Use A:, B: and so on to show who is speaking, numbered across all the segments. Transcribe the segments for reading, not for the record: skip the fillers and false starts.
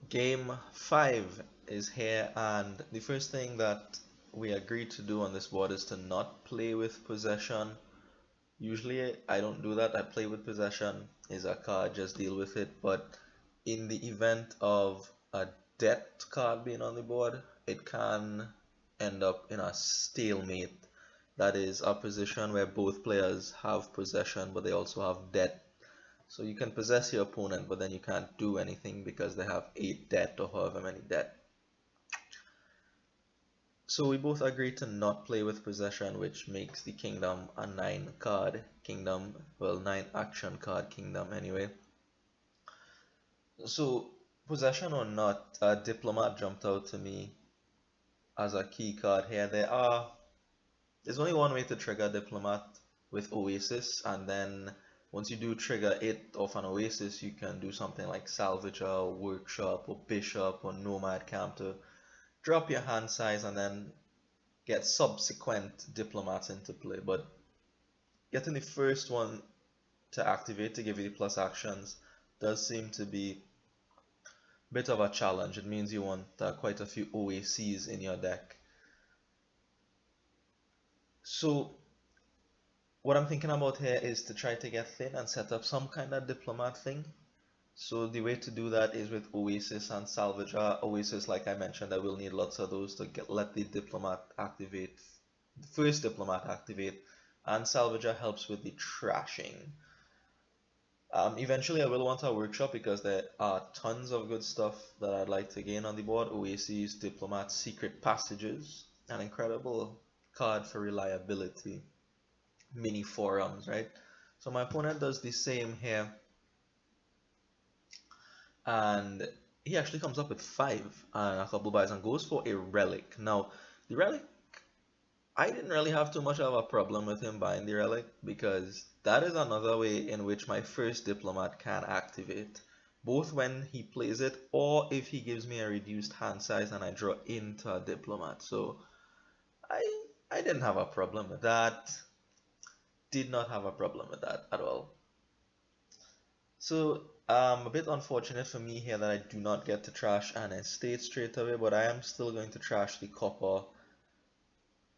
A: Game 5 is here, and the first thing that we agreed to do on this board is to not play with possession. Usually I don't do that, I play with possession, is a card, just deal with it, but in the event of a debt card being on the board, it can end up in a stalemate. That is a position where both players have possession, but they also have debt. So you can possess your opponent, but then you can't do anything because they have 8 debt or however many debt. So we both agreed to not play with possession, which makes the kingdom a 9 card kingdom, well, 9 action card kingdom anyway. So possession or not, Diplomat jumped out to me as a key card here. There's only one way to trigger Diplomat with Oasis, and then once you do trigger it off an Oasis, you can do something like Salvager, or Workshop, or Bishop, or Nomad Camp to drop your hand size and then get subsequent Diplomats into play. But getting the first one to activate to give you the plus actions does seem to be a bit of a challenge. It means you want quite a few OACs in your deck. So what I'm thinking about here is to try to get thin and set up some kind of Diplomat thing. So the way to do that is with Oasis and Salvager. Oasis, like I mentioned, I will need lots of those to let the Diplomat activate, the first Diplomat activate, and Salvager helps with the trashing. Eventually I will want a Workshop because there are tons of good stuff that I'd like to gain on the board. Oasis, Diplomat, Secret Passages, an incredible card for reliability. Mini forums, right? So my opponent does the same here, and he actually comes up with 5 and a couple buys and goes for a relic. Now the relic, I didn't really have too much of a problem with him buying the relic because that is another way in which my first Diplomat can activate, both when he plays it or if he gives me a reduced hand size and I draw into a Diplomat. So I didn't have a problem with that. Did not have a problem with that at all. So a bit unfortunate for me here that I do not get to trash an estate straight away, but I am still going to trash the copper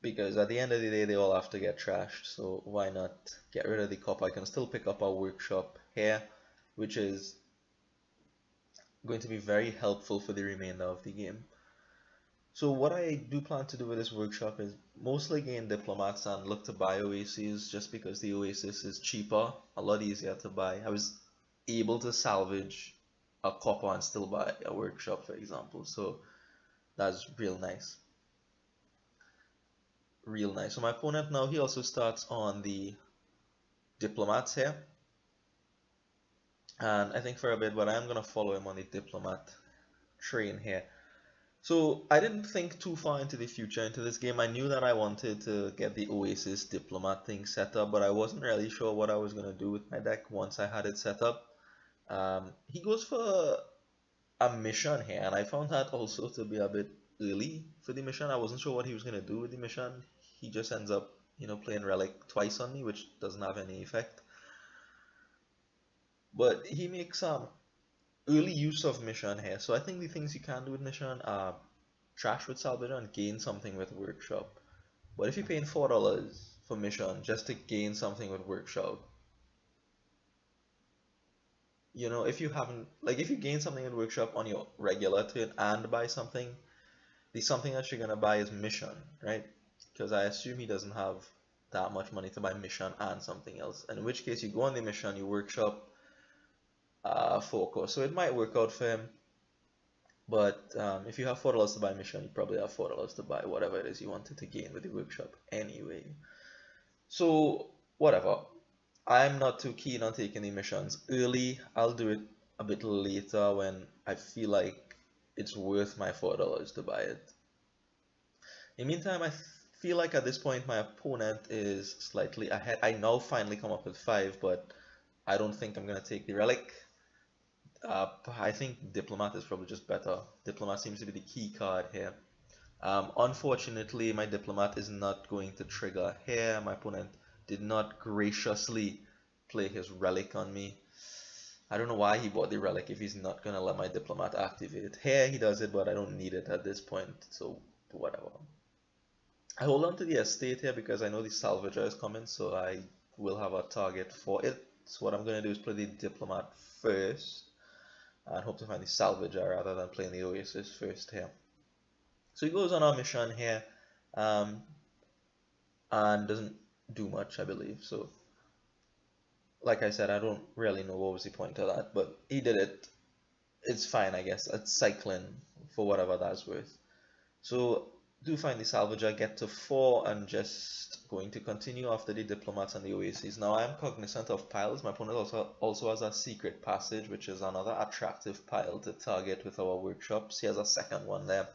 A: because at the end of the day they all have to get trashed, so why not get rid of the copper? I can still pick up a Workshop here, which is going to be very helpful for the remainder of the game. So what I do plan to do with this Workshop is mostly gain Diplomats and look to buy Oases, just because the Oasis is cheaper, a lot easier to buy. I was able to salvage a copper and still buy a Workshop, for example, so that's real nice. Real nice. So my opponent now, he also starts on the Diplomats here, and I think for a bit, but I am going to follow him on the Diplomat train here. So I didn't think too far into the future into this game. I knew that I wanted to get the Oasis Diplomat thing set up, but I wasn't really sure what I was going to do with my deck once I had it set up. He goes for a mission here, and I found that also to be a bit early for the mission. I wasn't sure what he was going to do with the mission. He just ends up, playing Relic twice on me, which doesn't have any effect. But he makes early use of mission here. So I think the things you can do with mission are trash with Salvager and gain something with Workshop. But if you're paying $4 for mission just to gain something with Workshop, if you haven't, like if you gain something with Workshop on your regular turn and buy something, the something that you're gonna buy is mission, right? Because I assume he doesn't have that much money to buy mission and something else. And in which case you go on the mission, you Workshop focus. So it might work out for him. But if you have $4 to buy mission, you probably have $4 to buy whatever it is you wanted to gain with the Workshop anyway. So whatever. I'm not too keen on taking the missions early. I'll do it a bit later when I feel like it's worth my $4 to buy it. In the meantime, I feel like at this point my opponent is slightly ahead. I now finally come up with 5, but I don't think I'm going to take the Relic. I think Diplomat is probably just better. Diplomat seems to be the key card here. Unfortunately, my Diplomat is not going to trigger here. My opponent did not graciously play his Relic on me. I don't know why he bought the relic if he's not gonna let my diplomat activate. Here he does it, but I don't need it at this point, so whatever. I hold on to the estate here because I know the salvager is coming, so I will have a target for it. So what I'm gonna do is play the diplomat first and hope to find the salvager rather than playing the oasis first here. So he goes on our mission here, um, and doesn't do much, I believe. So like I said, I don't really know what was the point of that, but he did it. It's fine, I guess. It's cycling for whatever that's worth. So do find the salvager, get to 4, and just going to continue after the diplomats and the oases. Now I am cognizant of piles. My opponent also has a secret passage, which is another attractive pile to target with our workshops. He has a second one there.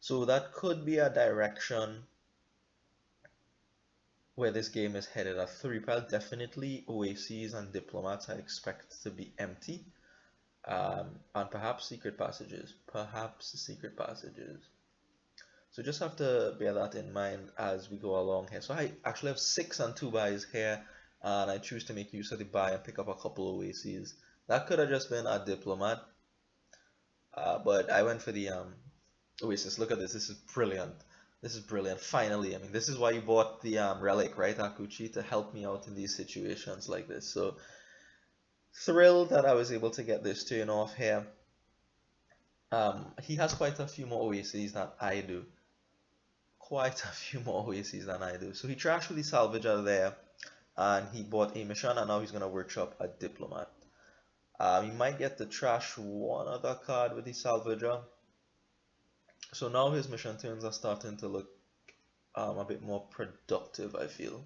A: So that could be a direction where this game is headed. A 3 pile, definitely oases and diplomats I expect to be empty. And perhaps secret passages. Perhaps secret passages. So just have to bear that in mind as we go along here. So I actually have 6 and 2 buys here, and I choose to make use of the buy and pick up a couple of oases. That could have just been a diplomat, but I went for the oasis. Look at this. This is brilliant. This is brilliant. Finally, I mean, this is why you bought the relic, right, Akuchi, to help me out in these situations like this. So thrilled that I was able to get this turn off here. He has quite a few more oases than I do. Quite a few more oases than I do. So he trashed with the salvager there, and he bought a mission, and now he's going to workshop a diplomat. He might get to trash one other card with the salvager. So now his mission turns are starting to look a bit more productive, I feel.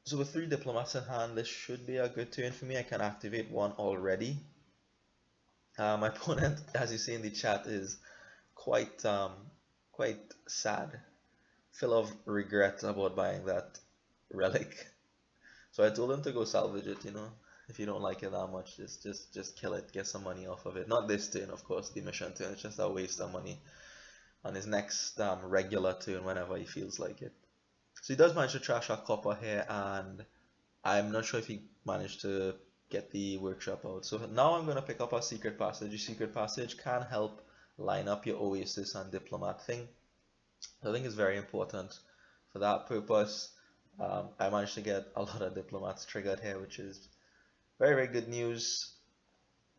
A: So with 3 diplomats in hand, this should be a good turn for me. I can activate one already. My opponent, as you see in the chat, is quite sad, full of regret about buying that relic. So I told him to go salvage it. If you don't like it that much, just kill it, get some money off of it. Not this turn, of course, the mission turn. It's just a waste of money on his next regular turn whenever he feels like it. So he does manage to trash our copper here, and I'm not sure if he managed to get the workshop out. So now I'm going to pick up our secret passage. Your secret passage can help line up your oasis and diplomat thing. I think it's very important for that purpose. I managed to get a lot of diplomats triggered here, which is very, very good news.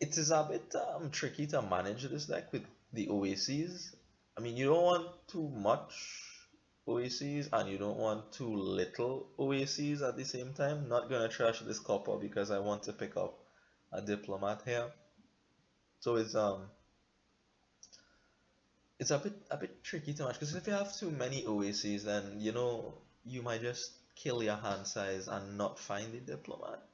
A: It is a bit tricky to manage this deck with the oases. I mean, you don't want too much oases and you don't want too little oases at the same time. Not gonna trash this copper because I want to pick up a diplomat here. So it's a bit tricky to match, because if you have too many oases, then you might just kill your hand size and not find the diplomat.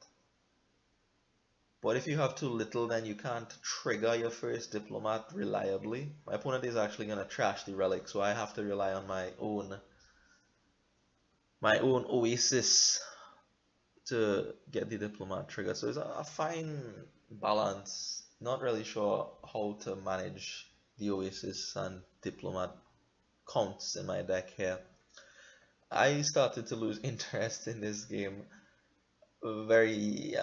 A: But if you have too little, then you can't trigger your first diplomat reliably. My opponent is actually gonna trash the relic, so I have to rely on my own oasis to get the diplomat triggered. So it's a fine balance. Not really sure how to manage the oasis and diplomat counts in my deck here. I started to lose interest in this game very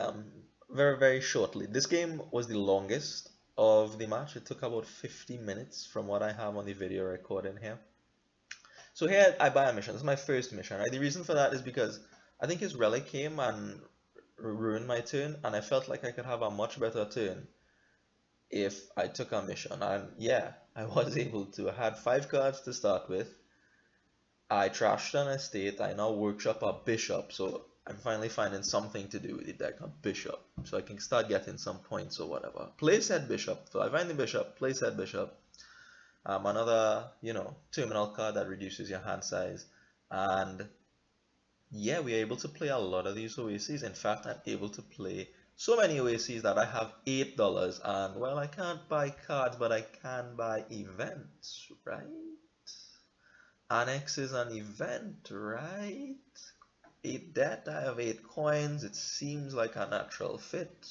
A: very shortly. This game was the longest of the match. It took about 50 minutes from what I have on the video recording here. So here I buy a mission. This is my first mission, right? The reason for that is because I think his relic came and ruined my turn, and I felt like I could have a much better turn if I took a mission. And yeah, I was able to. I had 5 cards to start with. I trashed an estate. I now workshop a bishop, so I'm finally finding something to do with the deck, a bishop, so I can start getting some points or whatever. Play said bishop. So I find the bishop, play said bishop. Another, terminal card that reduces your hand size. And yeah, we're able to play a lot of these oases. In fact, I'm able to play so many oases that I have $8. And well, I can't buy cards, but I can buy events, right? Annex is an event, right? 8 debt, I have 8 coins. It seems like a natural fit.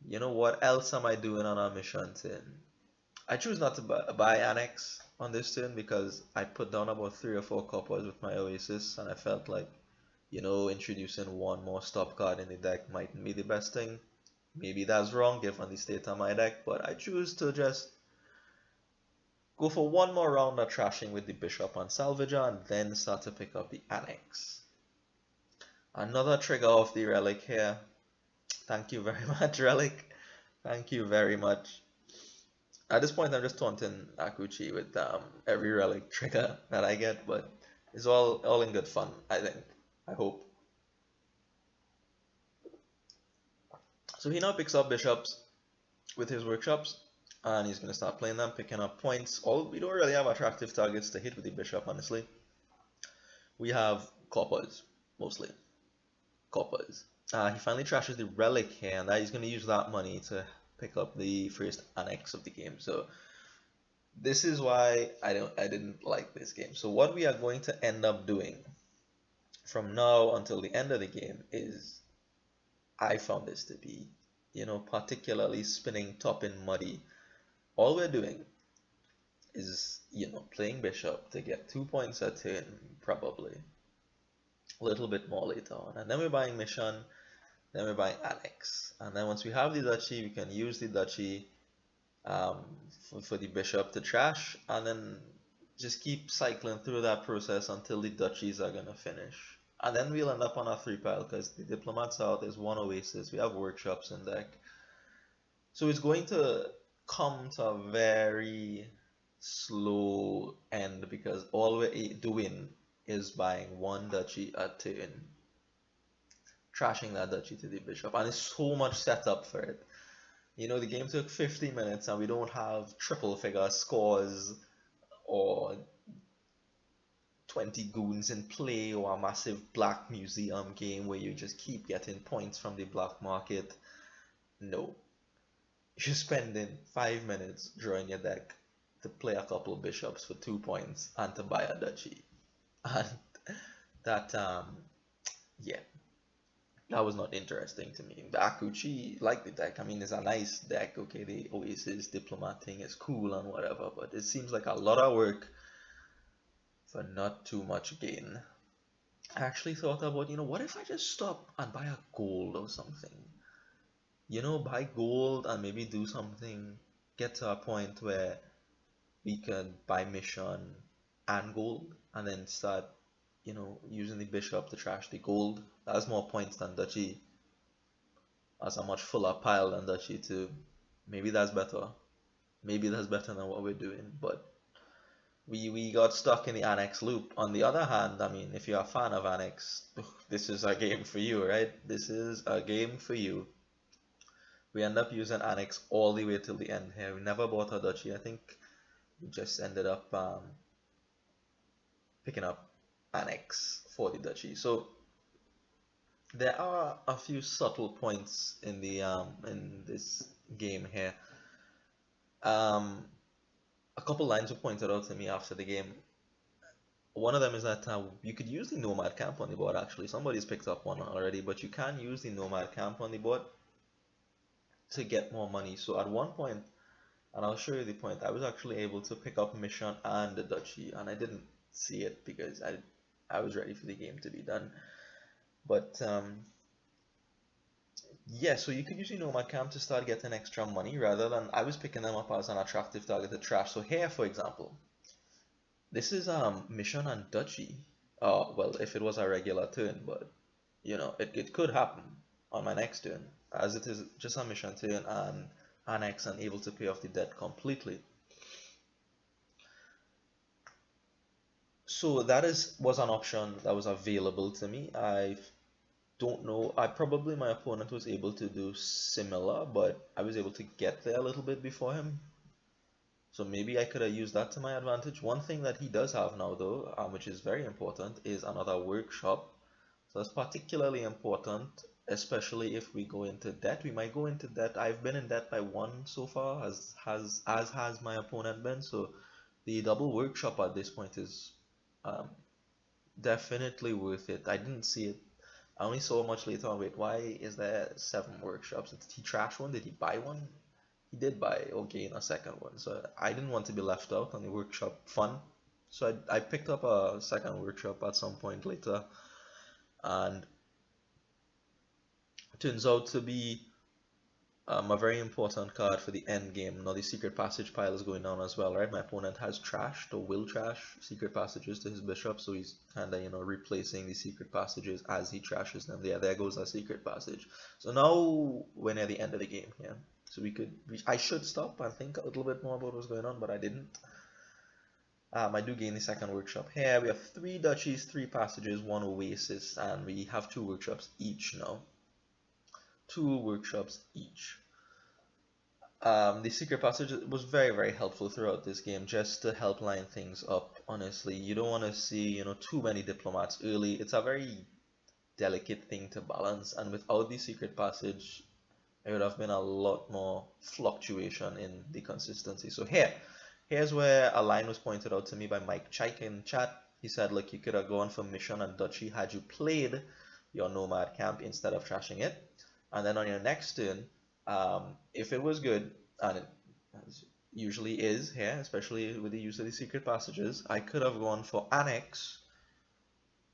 A: What else am I doing on our mission turn? I choose not to buy Annex on this turn because I put down about 3 or 4 coppers with my oasis, and I felt like introducing one more stop card in the deck might be the best thing. Maybe that's wrong given the state of my deck, but I choose to just go for one more round of trashing with the Bishop on Salvager and then start to pick up the Annex. Another trigger of the Relic here. Thank you very much, Relic. Thank you very much. At this point, I'm just taunting Akuchi with every Relic trigger that I get, but it's all in good fun, I think. I hope. So he now picks up Bishops with his workshops, and he's going to start playing them, picking up points. We don't really have attractive targets to hit with the Bishop, honestly. We have coppers, mostly. Coppers. He finally trashes the Relic here, and he's going to use that money to pick up the first Annex of the game. So this is why I didn't like this game. So what we are going to end up doing from now until the end of the game is, I found this to be, particularly spinning top in muddy. All we're doing is, playing Bishop to get 2 points a turn, probably. A little bit more later on. And then we're buying Mission, then we're buying Annex. And then once we have the Duchy, we can use the Duchy for the Bishop to trash, and then just keep cycling through that process until the Duchies are going to finish. And then we'll end up on our 3 pile because the Diplomat's out, there's one Oasis, we have workshops in deck. So it's going to come to a very slow end because all we're doing is buying one Duchy a turn, trashing that Duchy to the Bishop, and it's so much setup for it. The game took 50 minutes and we don't have triple figure scores or 20 goons in play or a massive black museum game where you just keep getting points from the black market. No. You're spending 5 minutes drawing your deck to play a couple of bishops for 2 points and to buy a Duchy. And that, yeah. That was not interesting to me. The Akuchi liked the deck. I mean, it's a nice deck, okay? The Oasis Diplomat thing is cool and whatever, but it seems like a lot of work for not too much gain. I actually thought about, what if I just stop and buy a gold or something? Buy gold and maybe do something, get to a point where we can buy Mission and gold, and then start using the Bishop to trash the gold. That has more points than Duchy. That's a much fuller pile than Duchy too. Maybe that's better. Maybe that's better than what we're doing, but we got stuck in the Annex loop. On the other hand, I mean, if you're a fan of Annex, this is a game for you, right? This is a game for you. We end up using Annex all the way till the end here. We never bought a Duchy. I think we just ended up picking up Annex for the Duchy. So there are a few subtle points in the in this game here. A couple lines were pointed out to me after the game. One of them is that you could use the Nomad Camp on the board. Actually, somebody's picked up one already, but you can use the Nomad Camp on the board to get more money. So at one point, and I'll show you the point, I was actually able to pick up Mission and the Duchy, and I didn't see it because I was ready for the game to be done. But yeah, so you could use Nomad Camp to start getting extra money rather than I was picking them up as an attractive target to trash. So here, for example, this is Mission and Duchy. Well, if it was a regular turn, but it could happen on my next turn, as it is just a Mission turn and Annex and able to pay off the debt completely. So that was an option that was available to me. I don't know. My opponent was able to do similar, but I was able to get there a little bit before him. So maybe I could have used that to my advantage. One thing that he does have now, though, which is very important, is another workshop. So that's particularly important, especially if we go into debt. We might go into debt. I've been in debt by 1 so far, as has my opponent been. So the double workshop at this point is definitely worth it. I didn't see it. I only saw much later on. Wait, why is there 7 workshops? Did he trash one? Did he buy one? He did buy or gain a second one. So I didn't want to be left out on the workshop fun. So I picked up a second workshop at some point later. and turns out to be a very important card for the end game. Now the secret passage pile is going down as well, right? My opponent has trashed or will trash secret passages to his bishop, so he's kind of, replacing the secret passages as he trashes them. Yeah, there goes our secret passage. So now we're near the end of the game here. So I should stop and think a little bit more about what's going on, but I didn't. I do gain the second workshop here. We have 3 duchies, 3 passages, 1 oasis, and we have 2 workshops each now. 2 workshops each. The secret passage was very, very helpful throughout this game, just to help line things up. Honestly, you don't want to see, too many diplomats early. It's a very delicate thing to balance, and without the secret passage, there would have been a lot more fluctuation in the consistency. So here's where a line was pointed out to me by Mike Chike in chat. He said, look, you could have gone for mission and duchy had you played your nomad camp instead of trashing it. And then on your next turn, if it was good, and it usually is here, especially with the use of the secret passages, I could have gone for Annex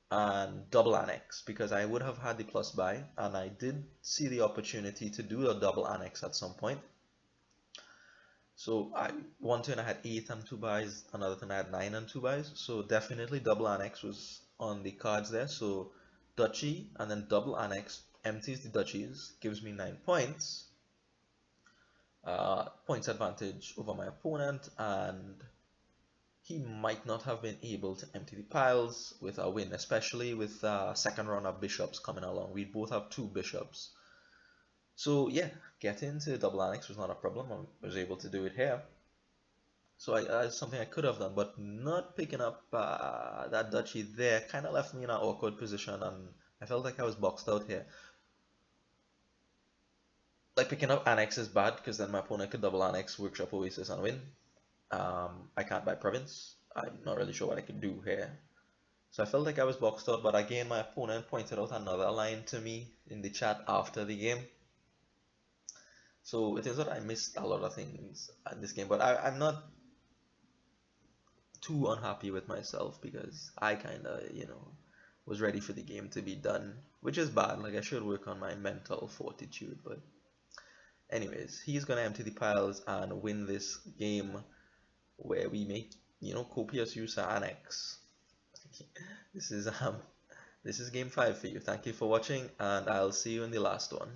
A: and double Annex, because I would have had the plus buy, and I did see the opportunity to do a double Annex at some point. So one turn I had 8 and 2 buys, another turn I had 9 and 2 buys, so definitely double Annex was on the cards there. So duchy and then double Annex empties the duchies, gives me 9 points, points advantage over my opponent, and he might not have been able to empty the piles with a win, especially with second round of bishops coming along. We both have 2 bishops. So yeah, getting to double Annex was not a problem. I was able to do it here. So it's something I could have done, but not picking up that duchy there kind of left me in an awkward position, and I felt like I was boxed out here. Like, picking up Annex is bad because then my opponent could double Annex, workshop oasis, and win. I can't buy province. I'm not really sure what I could do here. So I felt like I was boxed out, but again, my opponent pointed out another line to me in the chat after the game. So it is that I missed a lot of things at this game, but I'm not too unhappy with myself because I kind of, was ready for the game to be done, which is bad. Like, I should work on my mental fortitude, but anyways, he's gonna empty the piles and win this game where we make, copious use of Annex. This is game 5 for you. Thank you for watching, and I'll see you in the last one.